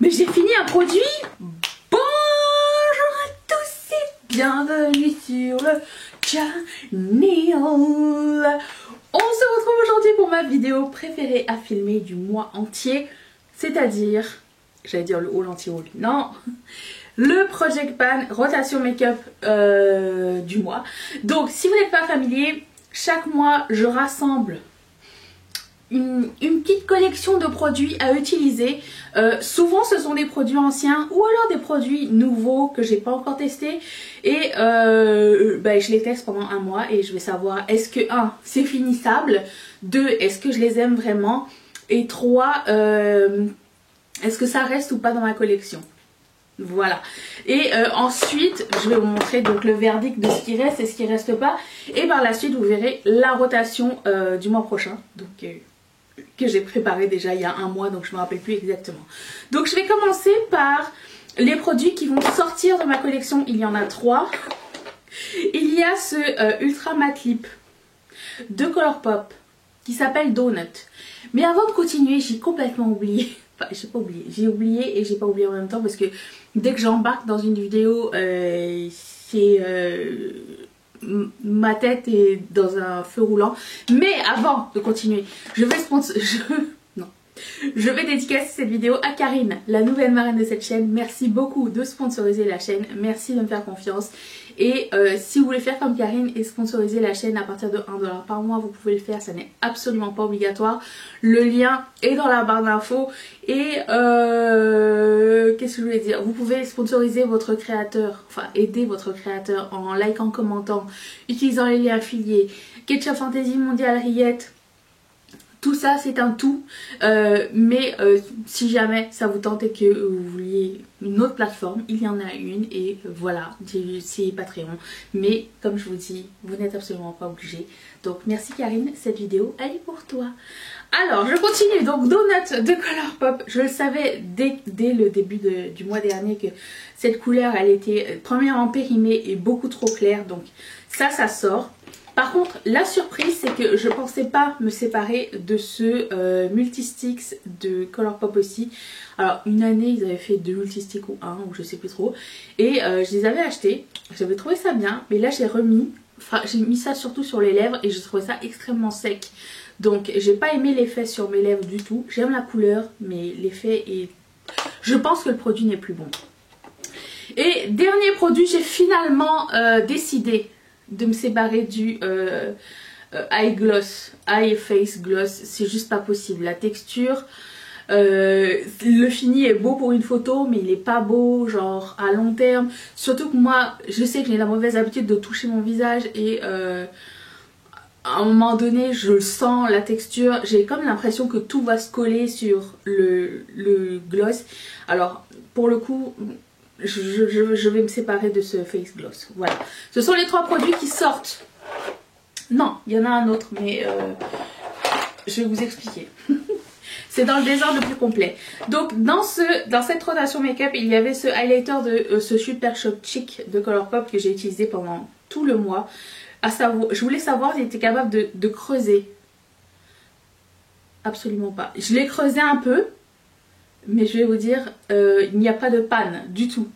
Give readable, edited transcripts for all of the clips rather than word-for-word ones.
Mais j'ai fini un produit. Bonjour à tous et bienvenue sur le channel. On se retrouve aujourd'hui pour ma vidéo préférée à filmer du mois entier. C'est-à-dire, j'allais dire le haul anti-haul, non, le Project Pan rotation make-up du mois. Donc si vous n'êtes pas familier, chaque mois je rassemble une petite collection de produits à utiliser. Souvent ce sont des produits anciens ou alors des produits nouveaux que j'ai pas encore testés. Et je les teste pendant un mois et je vais savoir est-ce que 1 c'est finissable, 2 est-ce que je les aime vraiment, et 3 est-ce que ça reste ou pas dans ma collection. Voilà. Et ensuite je vais vous montrer donc le verdict de ce qui reste et ce qui reste pas. Et par la suite vous verrez la rotation du mois prochain. Donc que j'ai préparé déjà il y a un mois, donc je me rappelle plus exactement. Donc je vais commencer par les produits qui vont sortir de ma collection. Il y en a 3. Il y a ce Ultra Matte Lip de Colourpop qui s'appelle Donut. Mais avant de continuer, j'ai complètement oublié. Enfin, j'ai pas oublié. J'ai oublié et j'ai pas oublié en même temps parce que dès que j'embarque dans une vidéo, ma tête est dans un feu roulant. Mais avant de continuer, je vais dédicacer cette vidéo à Karine, la nouvelle marraine de cette chaîne. Merci beaucoup de sponsoriser la chaîne, merci de me faire confiance. Et si vous voulez faire comme Karine et sponsoriser la chaîne à partir de 1$ par mois, vous pouvez le faire, ça n'est absolument pas obligatoire. Le lien est dans la barre d'infos. Et qu'est-ce que je voulais dire, vous pouvez sponsoriser votre créateur, enfin aider votre créateur en likant, commentant, utilisant les liens affiliés, Ketchup Fantasy Mondial Riette. Tout ça c'est un tout, mais si jamais ça vous tente et que vous vouliez une autre plateforme, il y en a une et voilà, c'est Patreon. Mais comme je vous dis, vous n'êtes absolument pas obligé. Donc merci Karine, cette vidéo elle est pour toi. Alors je continue, donc Donut de Colourpop. Je le savais dès le début du mois dernier que cette couleur elle était premièrement périmée et beaucoup trop claire. Donc ça sort. Par contre, la surprise, c'est que je pensais pas me séparer de ce Multisticks de Colourpop aussi. Alors, une année, ils avaient fait 2 Multisticks ou 1, ou je sais plus trop. Et je les avais achetés, j'avais trouvé ça bien, mais là j'ai remis, enfin j'ai mis ça surtout sur les lèvres et je trouvais ça extrêmement sec. Donc, j'ai pas aimé l'effet sur mes lèvres du tout. J'aime la couleur, mais l'effet est... Je pense que le produit n'est plus bon. Et dernier produit, j'ai finalement décidé de me séparer du eye gloss, eye face gloss. C'est juste pas possible. La texture, le fini est beau pour une photo, mais il est pas beau genre à long terme. Surtout que moi, je sais que j'ai la mauvaise habitude de toucher mon visage et à un moment donné, je sens la texture. J'ai comme l'impression que tout va se coller sur le gloss. Alors, pour le coup... Je vais me séparer de ce face gloss. Voilà. Ce sont les 3 produits qui sortent. Non, il y en a un autre, mais je vais vous expliquer. C'est dans le désordre le plus complet. Donc dans cette rotation make-up, il y avait ce highlighter de ce Super Shop Chic de Colourpop que j'ai utilisé pendant tout le mois. À savoir, je voulais savoir s'il était capable de creuser. Absolument pas. Je l'ai creusé un peu. Mais je vais vous dire, il n'y a pas de panne du tout.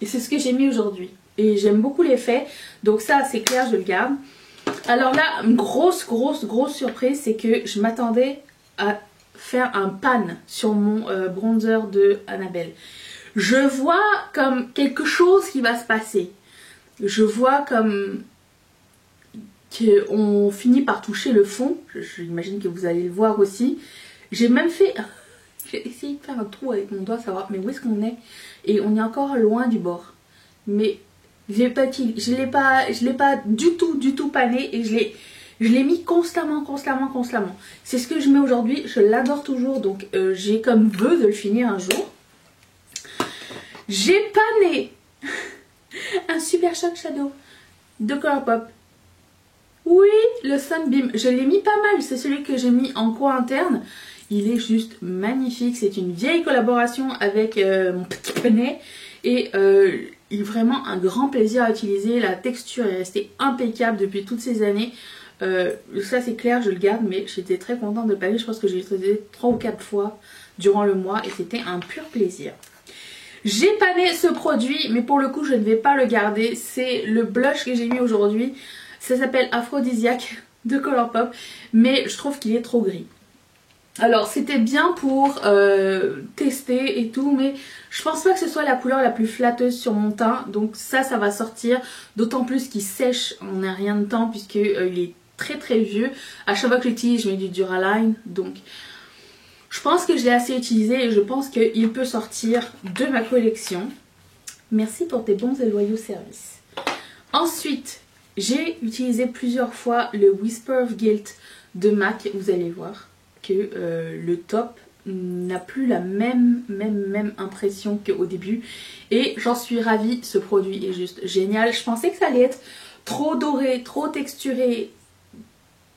Et c'est ce que j'ai mis aujourd'hui. Et j'aime beaucoup l'effet. Donc ça, c'est clair, je le garde. Alors là, une grosse surprise, c'est que je m'attendais à faire un pan sur mon bronzer de Annabelle. Je vois comme quelque chose qui va se passer. Je vois comme qu'on finit par toucher le fond. J'imagine que vous allez le voir aussi. J'ai même fait... J'ai essayé de faire un trou avec mon doigt, savoir mais où est-ce qu'on est. Et on est encore loin du bord. Mais je l'ai pas du tout pané et je l'ai mis constamment. C'est ce que je mets aujourd'hui, je l'adore toujours. Donc j'ai comme vœu de le finir un jour. J'ai pané un Super Shock Shadow de Colourpop. Oui, le Sunbeam. Je l'ai mis pas mal, c'est celui que j'ai mis en coin interne. Il est juste magnifique, c'est une vieille collaboration avec mon petit poney et il est vraiment un grand plaisir à utiliser. La texture est restée impeccable depuis toutes ces années. Ça c'est clair, je le garde, mais j'étais très contente de le paner. Je pense que j'ai utilisé 3 ou 4 fois durant le mois et c'était un pur plaisir. J'ai pané ce produit, mais pour le coup je ne vais pas le garder. C'est le blush que j'ai mis aujourd'hui. Ça s'appelle Aphrodisiaque de Colourpop, mais je trouve qu'il est trop gris. Alors c'était bien pour tester et tout, mais je pense pas que ce soit la couleur la plus flatteuse sur mon teint. Donc ça va sortir, d'autant plus qu'il sèche en un rien de temps puisque il est très vieux. À chaque fois que j'utilise je mets du Duraline, donc je pense que je l'ai assez utilisé et je pense qu'il peut sortir de ma collection. Merci pour tes bons et loyaux services. Ensuite, j'ai utilisé plusieurs fois le Whisper of Guilt de MAC. Vous allez voir que le top n'a plus la même impression qu'au début. Et j'en suis ravie, ce produit est juste génial. Je pensais que ça allait être trop doré, trop texturé,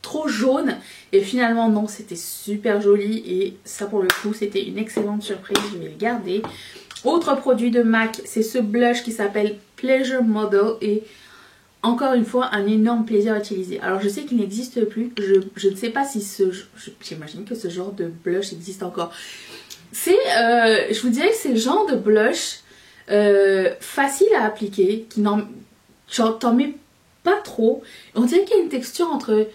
trop jaune. Et finalement non, c'était super joli. Et ça pour le coup, c'était une excellente surprise. Je vais le garder. Autre produit de MAC, c'est ce blush qui s'appelle Pleasure Model. Et encore une fois, un énorme plaisir à utiliser. Alors je sais qu'il n'existe plus. Je ne sais pas si j'imagine que ce genre de blush existe encore. C'est, je vous dirais que c'est le genre de blush facile à appliquer, qui t'en mets pas trop. On dirait qu'il y a une texture entre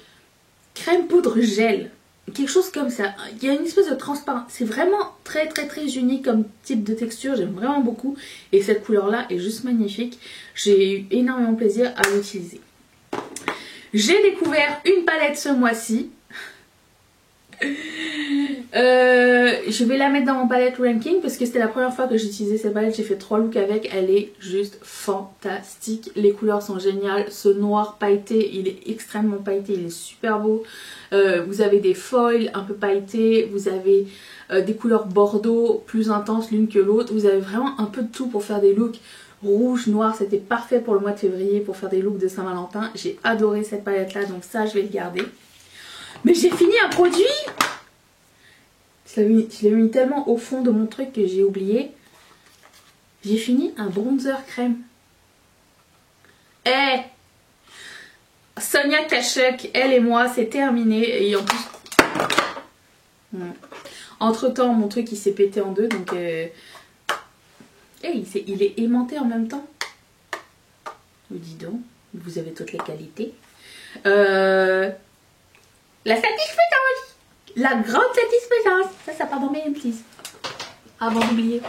crème poudre gel, quelque chose comme ça. Il y a une espèce de transparence. C'est vraiment très unique comme type de texture. J'aime vraiment beaucoup. Et cette couleur là est juste magnifique. J'ai eu énormément de plaisir à l'utiliser. J'ai découvert une palette ce mois-ci. Je vais la mettre dans mon palette ranking parce que c'était la première fois que j'utilisais cette palette. J'ai fait 3 looks avec. Elle est juste fantastique. Les couleurs sont géniales. Ce noir pailleté, il est extrêmement pailleté. Il est super beau. Vous avez des foils un peu pailletés. Vous avez des couleurs bordeaux plus intenses l'une que l'autre. Vous avez vraiment un peu de tout pour faire des looks rouge, noir. C'était parfait pour le mois de février pour faire des looks de Saint-Valentin. J'ai adoré cette palette là, donc ça je vais le garder. Mais j'ai fini un produit. Je l'ai mis tellement au fond de mon truc que j'ai oublié. J'ai fini un bronzer crème. Eh, Sonia Kashuk, elle et moi, c'est terminé. Et en plus, entre temps, mon truc il s'est pété en deux. Donc, il est aimanté en même temps. Vous dis donc, vous avez toutes les qualités. La satisfaisance. La grande satisfaisance. Ça part dans mes empties. Avant d'oublier.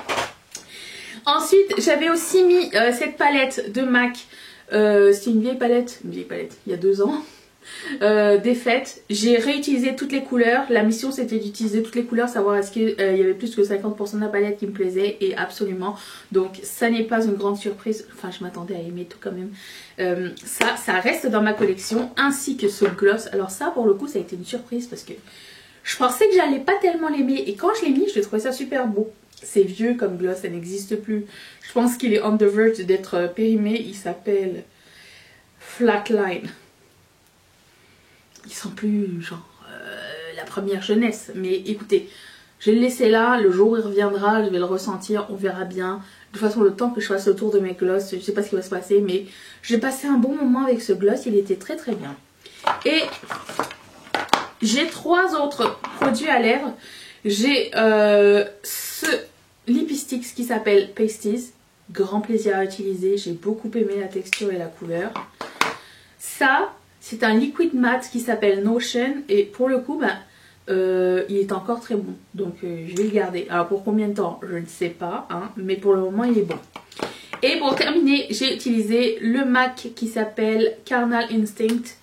Ensuite, j'avais aussi mis cette palette de MAC. C'est une vieille palette, il y a 2 ans. Des fêtes. J'ai réutilisé toutes les couleurs. La mission c'était d'utiliser toutes les couleurs, savoir est-ce qu'il y avait plus que 50% de la palette qui me plaisait, et absolument. Donc ça n'est pas une grande surprise. Enfin, je m'attendais à aimer tout quand même. Ça reste dans ma collection, ainsi que ce gloss. Alors ça pour le coup ça a été une surprise parce que je pensais que j'allais pas tellement l'aimer, et quand je l'ai mis je trouvais ça super beau. C'est vieux comme gloss, ça n'existe plus. Je pense qu'il est on the verge d'être périmé. Il s'appelle Flatline. Il sent plus genre la première jeunesse. Mais écoutez, je vais le laisser là. Le jour où il reviendra, je vais le ressentir. On verra bien. De toute façon, le temps que je fasse le tour de mes gloss, je sais pas ce qui va se passer. Mais j'ai passé un bon moment avec ce gloss. Il était très bien. Et j'ai 3 autres produits à lèvres. J'ai ce lipstick qui s'appelle Pasties. Grand plaisir à utiliser. J'ai beaucoup aimé la texture et la couleur. Ça, c'est un liquid matte qui s'appelle Notion. Et pour le coup, il est encore très bon. Donc je vais le garder. Alors pour combien de temps, je ne sais pas. Hein, mais pour le moment, il est bon. Et pour terminer, j'ai utilisé le MAC qui s'appelle Carnal Instinct.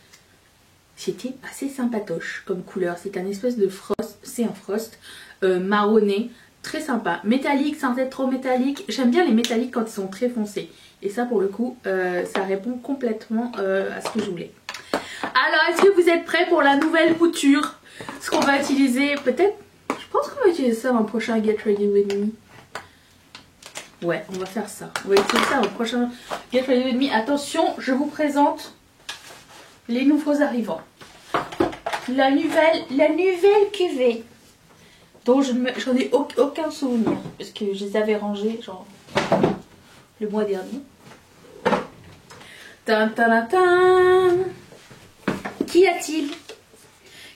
C'était assez sympatoche comme couleur. C'est un espèce de frost. C'est un frost marronné. Très sympa. Métallique sans être trop métallique. J'aime bien les métalliques quand ils sont très foncés. Et ça pour le coup, ça répond complètement à ce que je voulais. Alors, est-ce que vous êtes prêts pour la nouvelle mouture? Ce qu'on va utiliser, peut-être, je pense qu'on va utiliser ça dans le prochain Get Ready With Me. Ouais, on va faire ça. On va utiliser ça dans le prochain Get Ready With Me. Attention, je vous présente les nouveaux arrivants. La nouvelle cuvée. dont j'en ai aucun souvenir, parce que je les avais rangés genre le mois dernier. Tan, tan, tan. Qu'y a-t-il?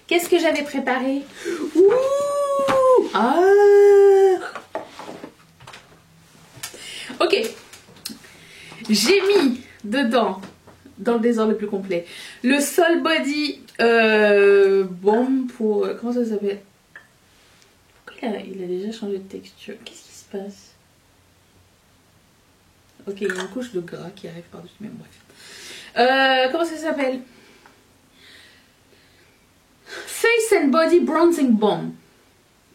Qu'est-ce que j'avais préparé? Ouh, Ah. Ok. J'ai mis dedans, dans le désordre le plus complet, le Soul Body Bomb pour... comment ça s'appelle? Pourquoi il a déjà changé de texture? Qu'est-ce qui se passe? Ok, il y a une couche de gras qui arrive par-dessus, mais bref. Comment ça s'appelle? Face and Body Bronzing Balm.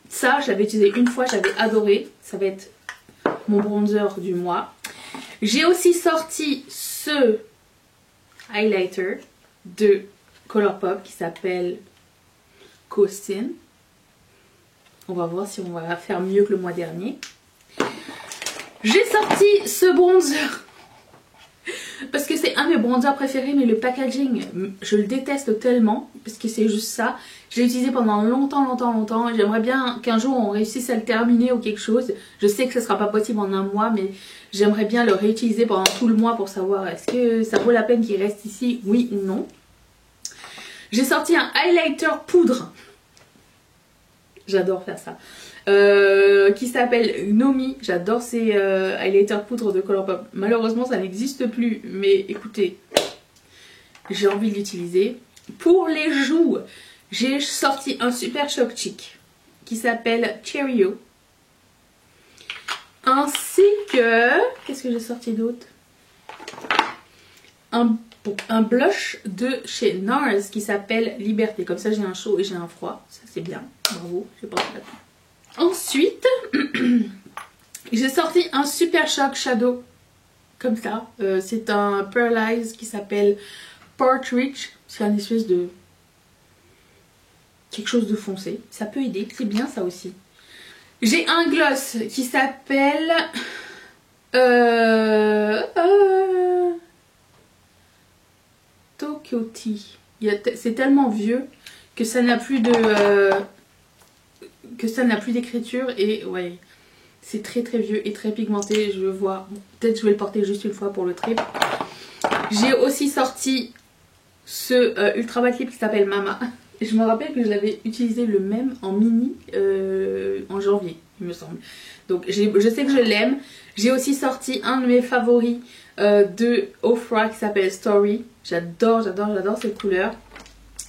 Ça, je l'avais utilisé une fois, j'avais adoré. Ça va être mon bronzer du mois. J'ai aussi sorti ce highlighter de Colourpop qui s'appelle Costin. On va voir si on va faire mieux que le mois dernier. J'ai sorti ce bronzer parce que c'est un de mes bronzers préférés, mais le packaging, je le déteste tellement parce que c'est juste ça. Je l'ai utilisé pendant longtemps. J'aimerais bien qu'un jour on réussisse à le terminer ou quelque chose. Je sais que ce sera pas possible en un mois, mais j'aimerais bien le réutiliser pendant tout le mois pour savoir est-ce que ça vaut la peine qu'il reste ici, oui ou non. J'ai sorti un highlighter poudre. J'adore faire ça. Qui s'appelle Nomi. J'adore ces highlighters poudre de Colourpop. Malheureusement ça n'existe plus, mais écoutez, j'ai envie de l'utiliser. Pour les joues, j'ai sorti un super Shock Chic qui s'appelle Cheerio. Ainsi que... qu'est-ce que j'ai sorti d'autre? Un blush de chez NARS qui s'appelle Liberté. Comme ça j'ai un chaud et j'ai un froid. Ça c'est bien. Bravo, j'ai pensé là-dessus. Ensuite, j'ai sorti un Super Shock Shadow. Comme ça. C'est un Pearlize qui s'appelle Partridge. C'est un espèce de... quelque chose de foncé. Ça peut aider. C'est bien ça aussi. J'ai un gloss qui s'appelle... Tokyo Tea. C'est tellement vieux que ça n'a plus de... que ça n'a plus d'écriture et ouais, c'est très vieux et très pigmenté. Je vois, peut-être je vais le porter juste une fois pour le trip. J'ai aussi sorti ce Ultra Matte Lip qui s'appelle Mama. Et je me rappelle que je l'avais utilisé le même en mini en janvier, il me semble. Donc je sais que je l'aime. J'ai aussi sorti un de mes favoris de Ofra qui s'appelle Story. J'adore cette couleur.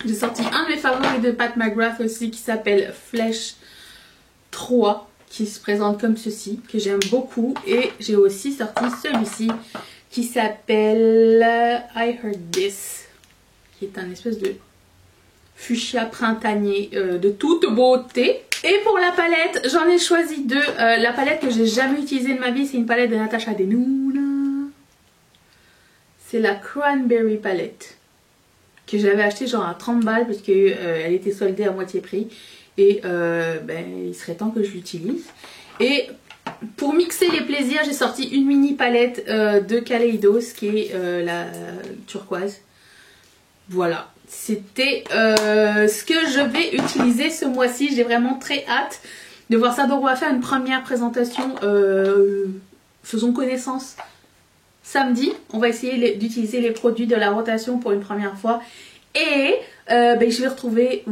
J'ai sorti un de mes favoris de Pat McGrath aussi qui s'appelle Flèche 3, qui se présente comme ceci, que j'aime beaucoup. Et j'ai aussi sorti celui-ci qui s'appelle I Heard This, qui est un espèce de fuchsia printanier de toute beauté. Et pour la palette, j'en ai choisi deux. La palette que j'ai jamais utilisée de ma vie, c'est une palette de Natasha Denona. C'est la Cranberry palette que j'avais acheté genre à 30 balles parce qu'elle elle était soldée à moitié prix. Et il serait temps que je l'utilise. Et pour mixer les plaisirs, j'ai sorti une mini palette de Kaleidos qui est la turquoise. Voilà, c'était ce que je vais utiliser ce mois-ci. J'ai vraiment très hâte de voir ça. Donc on va faire une première présentation. Faisons connaissance samedi. On va essayer d'utiliser les produits de la rotation pour une première fois. Et je vais retrouver...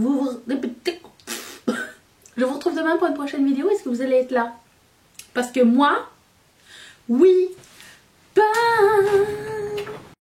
Je vous retrouve demain pour une prochaine vidéo. Est-ce que vous allez être là? Parce que moi, oui. Bye.